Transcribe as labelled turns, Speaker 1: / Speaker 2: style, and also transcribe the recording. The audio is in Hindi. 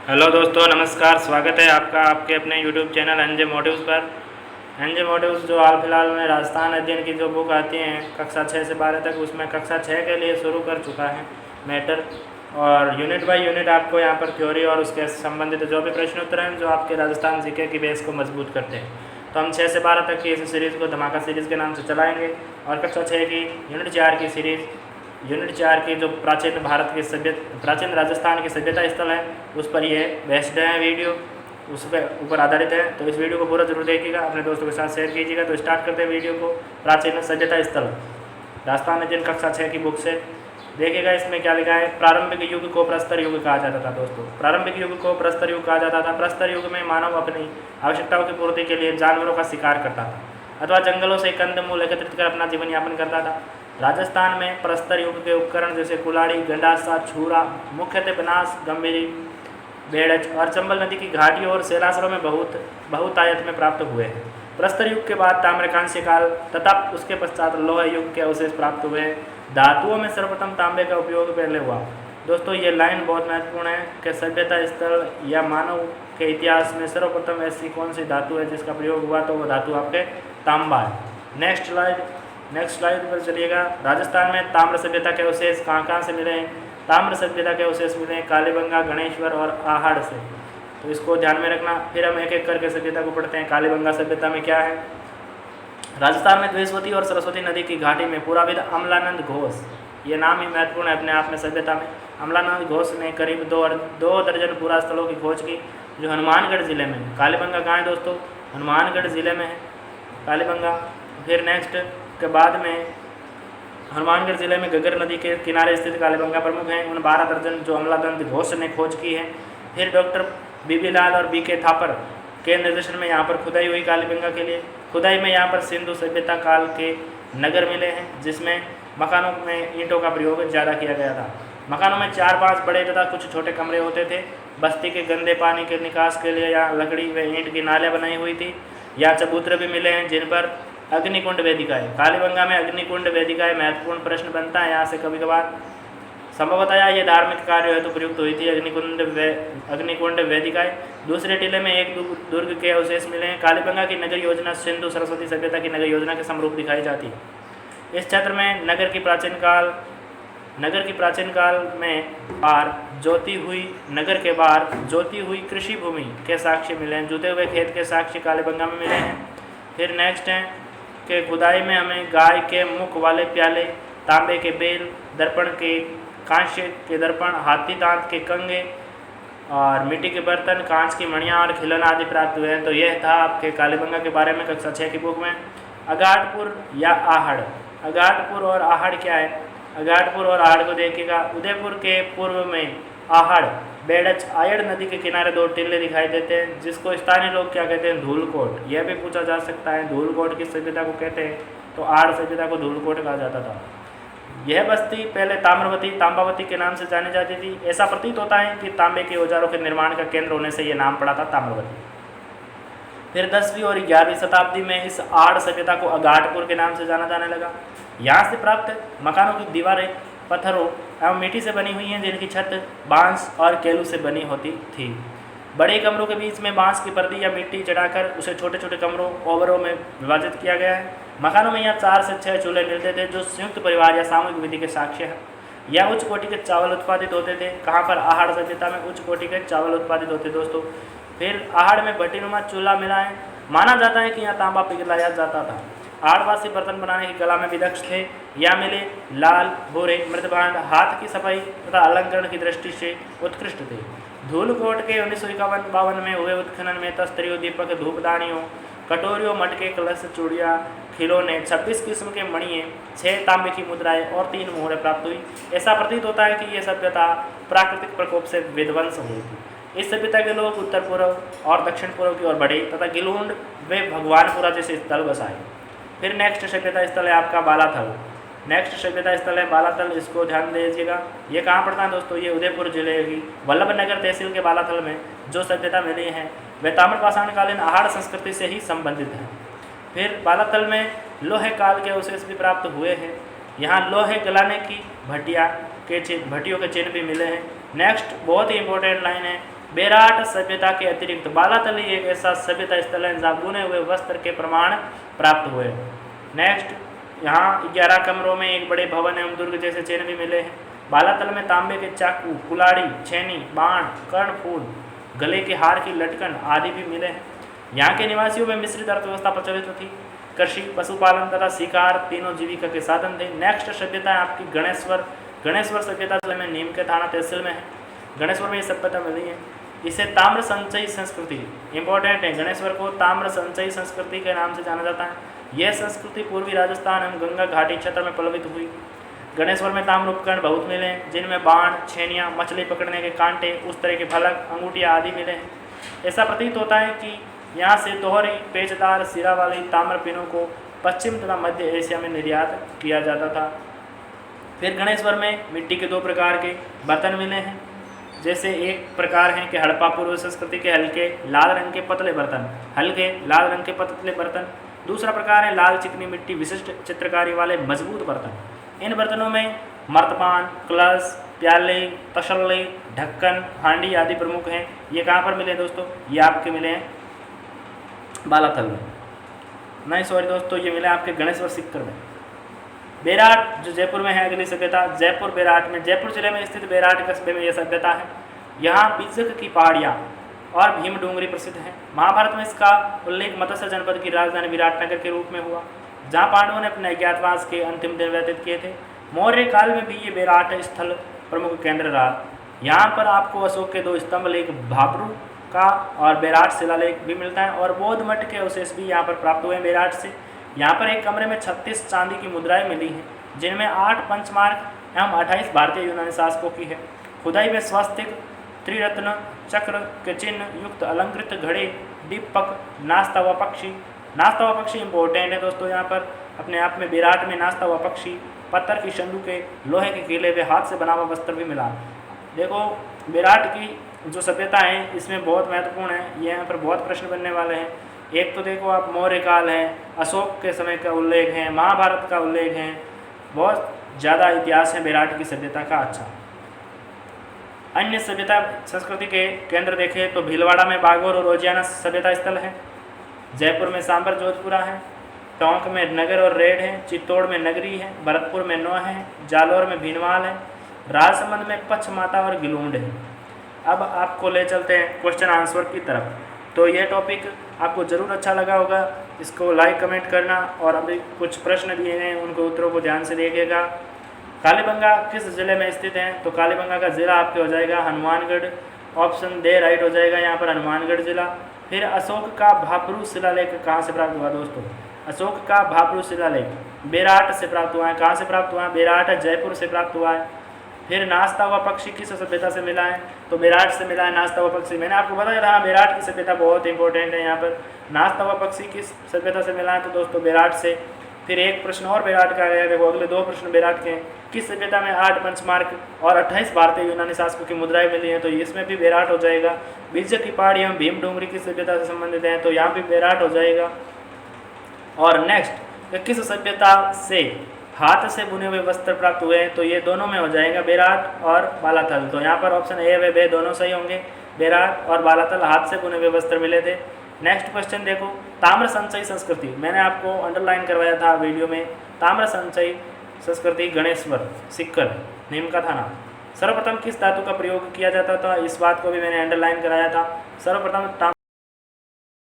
Speaker 1: हेलो दोस्तों, नमस्कार। स्वागत है आपका आपके अपने यूट्यूब चैनल एनजे मोटिव्स पर। एनजे मोटिव्स जो हाल फिलहाल में राजस्थान अध्ययन की जो बुक आती हैं कक्षा 6 से 12 तक, उसमें कक्षा 6 के लिए शुरू कर चुका है मैटर। और यूनिट बाय यूनिट आपको यहाँ पर थ्योरी और उसके संबंधित जो भी प्रश्न उत्तर हैं जो आपके राजस्थान जीके की बेस को मजबूत करते हैं, तो हम 6 से 12 तक की इस सीरीज़ को धमाका सीरीज़ के नाम से चलाएँगे। और कक्षा 6 की यूनिट 4 की सीरीज़, यूनिट 4 की जो प्राचीन भारत की प्राचीन राजस्थान की सभ्यता स्थल है, उस पर ये बेस्ड है वीडियो, उस पर ऊपर आधारित है। तो इस वीडियो को पूरा जरूर देखिएगा, अपने दोस्तों के साथ शेयर कीजिएगा। तो स्टार्ट करते हैं वीडियो को। प्राचीन सभ्यता स्थल राजस्थान अध्ययन कक्षा 6 की बुक से। देखिएगा इसमें क्या लिखा है। प्रारंभिक युग को प्रस्तर युग कहा जाता था। दोस्तों, प्रारंभिक युग को प्रस्तर युग कहा जाता था। प्रस्तर युग में मानव अपनी आवश्यकताओं की पूर्ति के लिए जानवरों का शिकार करता था अथवा जंगलों से कंदमूल एकत्रित कर अपना जीवन यापन करता था। राजस्थान में प्रस्तर युग के उपकरण जैसे कुल्हाड़ी, गंडासा, छुरा मुख्यतः बनास, गंभीरी, बेड़च और चंबल नदी की घाटियों और शैलासरों में बहुतायत में प्राप्त हुए हैं। प्रस्तर युग के बाद ताम्रकांस्य काल तथा उसके पश्चात लोह युग के अवशेष प्राप्त हुए। धातुओं में सर्वप्रथम तांबे का उपयोग पहले हुआ। दोस्तों, ये लाइन बहुत महत्वपूर्ण है कि सभ्यता स्थल या मानव के इतिहास में सर्वप्रथम ऐसी कौन सी धातु है जिसका प्रयोग हुआ, तो वो धातु आपके तांबा है। नेक्स्ट स्लाइड पर चलिएगा। राजस्थान में ताम्र सभ्यता के अवशेष कहाँ से मिले हैं? ताम्र सभ्यता के अवशेष मिले हैं कालीबंगा, गणेश्वर और आहड़ से। तो इसको ध्यान में रखना। फिर हम एक एक करके सभ्यता को पढ़ते हैं। कालीबंगा सभ्यता में क्या है? राजस्थान में द्वेषवती और सरस्वती नदी की घाटी में पुराविद अमलानंद घोष, ये नाम ही महत्वपूर्ण है अपने आप में सभ्यता में। अमलानंद घोष ने करीब दो दर्जन पुरा स्थलों की खोज की जो हनुमानगढ़ जिले में है। कालीबंगा कहाँ है दोस्तों? हनुमानगढ़ जिले में है कालीबंगा। फिर नेक्स्ट के बाद में हनुमानगढ़ जिले में घग्गर नदी के किनारे स्थित कालीबंगा प्रमुख हैं। उन 12 दर्जन जो अमलानंद घोष ने खोज की है। फिर डॉक्टर बीबी लाल और बी के थापर के निर्देशन में यहाँ पर खुदाई हुई कालीबंगा के लिए। खुदाई में यहाँ पर सिंधु सभ्यता काल के नगर मिले हैं जिसमें मकानों में ईंटों का प्रयोग ज़्यादा किया गया था। मकानों में 4-5 बड़े तथा कुछ छोटे कमरे होते थे। बस्ती के गंदे पानी के निकास के लिए यहाँ लकड़ी व ईंट की नालियाँ बनाई हुई थी। यहाँ चबूतरे भी मिले हैं जिन पर अग्निकुंड वेदिकाएँ। कालीबंगा में अग्निकुंड वेदिकाएँ महत्वपूर्ण प्रश्न बनता है यहाँ से कभी कभार। संभवतः ये धार्मिक कार्य हेतु प्रयुक्त हुई थी अग्निकुंड वेदिकाएँ। दूसरे टीले में एक दुर्ग के अवशेष मिले हैं। कालीबंगा की नगर योजना सिंधु सरस्वती सभ्यता की नगर योजना के समरूप दिखाई जाती है। इस क्षेत्र में नगर की प्राचीन काल में नगर के बाहर जोती हुई कृषि भूमि के साक्ष्य मिले हैं। जुते हुए खेत के साक्ष्य कालीबंगा में मिले हैं। फिर नेक्स्ट है कि खुदाई में हमें गाय के मुख वाले प्याले, तांबे के बेल, दर्पण के कांस्य के दर्पण, हाथी दांत के कंगे और मिट्टी के बर्तन, कांच की मणियाँ और खिलौना आदि प्राप्त हुए हैं। तो यह था आपके कालीबंगा के बारे में कक्षा 6 की बुक में। अगाटपुर या आहड़, अगाटपुर और आहड़ क्या है? अगाटपुर और आहड़ को देखिएगा। उदयपुर के पूर्व में आहड़, बेड़च, आयड़ नदी के किनारे 2 टीले दिखाई देते हैं जिसको स्थानीय लोग क्या कहते हैं? धूलकोट। यह भी पूछा जा सकता है धूलकोट किस सभ्यता को कहते हैं, तो आहड़ सभ्यता को धूलकोट कहा जाता था। यह बस्ती पहले तांबावती के नाम से जानी जाती थी। ऐसा प्रतीत होता है कि तांबे के औजारों के निर्माण का केंद्र होने से यह नाम पड़ा था ताम्रवती। फिर 10वीं और 11वीं शताब्दी में इस आड़ सभ्यता को अगाटपुर के नाम से जाना जाने लगा। यहाँ से प्राप्त मकानों की दीवारें पत्थरों एवं मिट्टी से बनी हुई हैं जिनकी छत बांस और केलू से बनी होती थी। बड़े कमरों के बीच में बांस की पर्दी या मिट्टी चढ़ाकर उसे छोटे छोटे कमरों ओवरों में विभाजित किया गया है। मकानों में यहाँ 4 से 6 चूल्हे मिलते थे जो संयुक्त परिवार या सामूहिक विधि के साक्ष्य हैं। यह उच्च कोटि के चावल उत्पादित होते थे। कहाँ पर? आहड़ सभ्यता में उच्च कोटि के चावल उत्पादित होते दोस्तों। फिर आहड़ में भट्टीनुमा चूल्हा मिला है। माना जाता है कि यहाँ तांबा पिघलाया जाता था। आहड़वासी बर्तन बनाने की कला में भी दक्ष थे। यहाँ मिले लाल, भूरे, मृदभांड हाथ की सफाई तथा अलंकरण की दृष्टि से उत्कृष्ट थे। धूलकोट के 1951-52 में हुए उत्खनन में तस्तरियों, दीपक, धूपदानियों, कटोरियों, मटके, कलश, चूड़ियाँ, खिलौने, 26 किस्म के मणिये, 6 तांबे की मुद्राएं और 3 मोहरें प्राप्त हुई। ऐसा प्रतीत होता है कि यह सभ्यता प्राकृतिक प्रकोप से विध्वंस हुई थी। इस सभ्यता के लोग उत्तर पूर्व और दक्षिण पूर्व की ओर बढ़े तथा गिलुंड व भगवानपुरा जैसे स्थल बसाए। फिर नेक्स्ट सभ्यता स्थल है आपका बालाथल। नेक्स्ट सभ्यता स्थल है बालाथल, इसको ध्यान दीजिएगा। ये कहाँ पड़ता है दोस्तों? ये उदयपुर जिले की वल्लभनगर तहसील के बालाथल में जो सभ्यता मिली है वह ताम्रपाषाणकालीन आहड़ संस्कृति से ही संबंधित है। फिर बालाथल में लोहे काल के अवशेष भी प्राप्त हुए हैं। यहाँ लोहे गलाने की भट्टियों के चिन्ह भी मिले हैं। नेक्स्ट बहुत ही इंपॉर्टेंट लाइन है बेराट सभ्यता के अतिरिक्त बालातल ही एक ऐसा सभ्यता स्थल है जहाँ बुने हुए वस्त्र के प्रमाण प्राप्त हुए। नेक्स्ट, यहाँ 11 कमरों में एक बड़े भवन एवं दुर्ग जैसे चिन्ह भी मिले हैं। बालातल में तांबे के चाकू, कुलाड़ी, छेनी, बाण, कर्णफूल, गले के हार की लटकन आदि भी मिले हैं। यहाँ के निवासियों में मिश्रित अर्थव्यवस्था प्रचलित थी। कृषि, पशुपालन तथा शिकार तीनों जीविका के साधन थे। नेक्स्ट सभ्यता है आपकी गणेश्वर सभ्यता में नीम के थाना तहसील में है। गणेश्वर में ये सभ्यता मिली है। इसे ताम्र संचयी संस्कृति, इंपॉर्टेंट है, गणेश्वर को ताम्र संचयी संस्कृति के नाम से जाना जाता है। यह संस्कृति पूर्वी राजस्थान एवं गंगा घाटी क्षेत्र में पल्लवित हुई। गणेश्वर में ताम्र उपकरण बहुत मिले हैं, जिनमें बाण, छेनियाँ, मछली पकड़ने के कांटे, उस तरह के फलक, अंगूठियाँ आदि मिले हैं। ऐसा प्रतीत होता है कि यहाँ से दोहरी पेचदार सिरा वाली ताम्र पिनों को पश्चिम तथा मध्य एशिया में निर्यात किया जाता था। फिर गणेश्वर में मिट्टी के 2 प्रकार के बर्तन मिले हैं। जैसे एक प्रकार है कि हड़प्पा पूर्व संस्कृति के हल्के लाल रंग के पतले बर्तन, दूसरा प्रकार है लाल चिकनी मिट्टी विशिष्ट चित्रकारी वाले मजबूत बर्तन। इन बर्तनों में मर्तबान, कलश, प्याले, तसल्ले, ढक्कन, हांडी आदि प्रमुख हैं। ये कहाँ पर मिले दोस्तों? ये आपके मिले हैं बालाथल में, नहीं सॉरी दोस्तों, ये मिले आपके गणेश्वर सिक्कर में। बेराट जो जयपुर में है अगली सभ्यता, जयपुर बेराट में, जयपुर जिले में स्थित बेराट कस्बे में यह सभ्यता है। यहाँ बिजक की पहाड़ियाँ और भीम डूंगरी प्रसिद्ध हैं। महाभारत में इसका उल्लेख मत्स्य जनपद की राजधानी विराटनगर के रूप में हुआ, जहाँ पांडवों ने अपने अज्ञातवास के अंतिम दिन व्यतीत किए थे। मौर्य काल में भी ये बेराट स्थल प्रमुख केंद्र रहा। यहाँ पर आपको अशोक के 2 स्तंभ लेख भाबरू का और बेराट शिलालेख भी मिलता है, और बौद्ध मठ के अवशेष भी यहाँ पर प्राप्त हुए हैं बेराट से। यहाँ पर एक कमरे में 36 चांदी की मुद्राएं मिली हैं, जिनमें 8 पंचमार्क एवं 28 भारतीय यूनानी शासकों की है। खुदाई में स्वस्तिक, त्रिरत्न, चक्र के चिन्ह युक्त अलंकृत घड़े, दीपक, नाश्ता व पक्षी इंपॉर्टेंट है दोस्तों। यहाँ पर अपने आप में बेराट में नाश्ता व पक्षी, पत्थर की संदूकें, लोहे के किले वे हाथ से बना हुआ वस्त्र भी मिला। देखो बेराट की जो सभ्यता है इसमें बहुत महत्वपूर्ण है, ये यहाँ पर बहुत प्रश्न बनने वाले हैं। एक तो देखो आप मौर्य काल है, अशोक के समय का उल्लेख है, महाभारत का उल्लेख है, बहुत ज़्यादा इतिहास है बेराट की सभ्यता का। अच्छा, अन्य सभ्यता संस्कृति के केंद्र देखें तो भीलवाड़ा में बागौर और रोजियाना सभ्यता स्थल है, जयपुर में सांबर जोधपुरा है, टोंक में नगर और रेड है, चित्तौड़ में नगरी है, भरतपुर में नौह है, जालौर में भीनवाल है, राजसमंद में पच्छ माता और गिलूंड है। अब आपको ले चलते हैं क्वेश्चन आंसर की तरफ। तो ये टॉपिक आपको ज़रूर अच्छा लगा होगा, इसको लाइक कमेंट करना, और अभी कुछ प्रश्न दिए हैं उनको उत्तरों को ध्यान से देखिएगा। कालीबंगा किस ज़िले में स्थित है? तो कालीबंगा का ज़िला आपके हो जाएगा हनुमानगढ़, ऑप्शन दे राइट हो जाएगा यहाँ पर हनुमानगढ़ ज़िला। फिर अशोक का भाबरू शिलालेख कहाँ से प्राप्त हुआ दोस्तों? अशोक का भाबरू शिलालेख बेराट से प्राप्त हुआ है। कहाँ से प्राप्त हुआ है? बेराट जयपुर से प्राप्त हुआ है। फिर नाश्ता व पक्षी किस सभ्यता से मिला है? तो बेराट से मिला है नाश्ता व पक्षी। मैंने आपको बताया था बेराट की सभ्यता बहुत इंपॉर्टेंट है। यहाँ पर नाश्ता व पक्षी किस सभ्यता से मिला है? तो दोस्तों बेराट से। फिर एक प्रश्न और बेराट का गया, देखो अगले 2 प्रश्न बेराट के हैं। किस सभ्यता में 8 पंचमार्क और 28 भारतीय यूनानी शासकों की मुद्राएं मिली हैं? तो इसमें भी बेराट हो जाएगा। बिजक की पहाड़ी एवं भीम डूंगरी किस सभ्यता से संबंधित हैं? तो यहाँ भी बेराट हो जाएगा। और नेक्स्ट, किस सभ्यता से हाथ से बुने हुए वस्त्र प्राप्त हुए हैं? तो ये दोनों में हो जाएगा, बेराट और बालाथल। तो यहाँ पर ऑप्शन ए व बे दोनों सही होंगे। बेराट और बालाथल हाथ से बुने हुए वस्त्र मिले थे। नेक्स्ट क्वेश्चन देखो, ताम्र संचयी संस्कृति, मैंने आपको अंडरलाइन करवाया था वीडियो में। ताम्र संचयी संस्कृति गणेश्वर सिक्कर नीम का थाना। सर्वप्रथम किस धातु का प्रयोग किया जाता था? इस बात को भी मैंने अंडरलाइन कराया था। सर्वप्रथम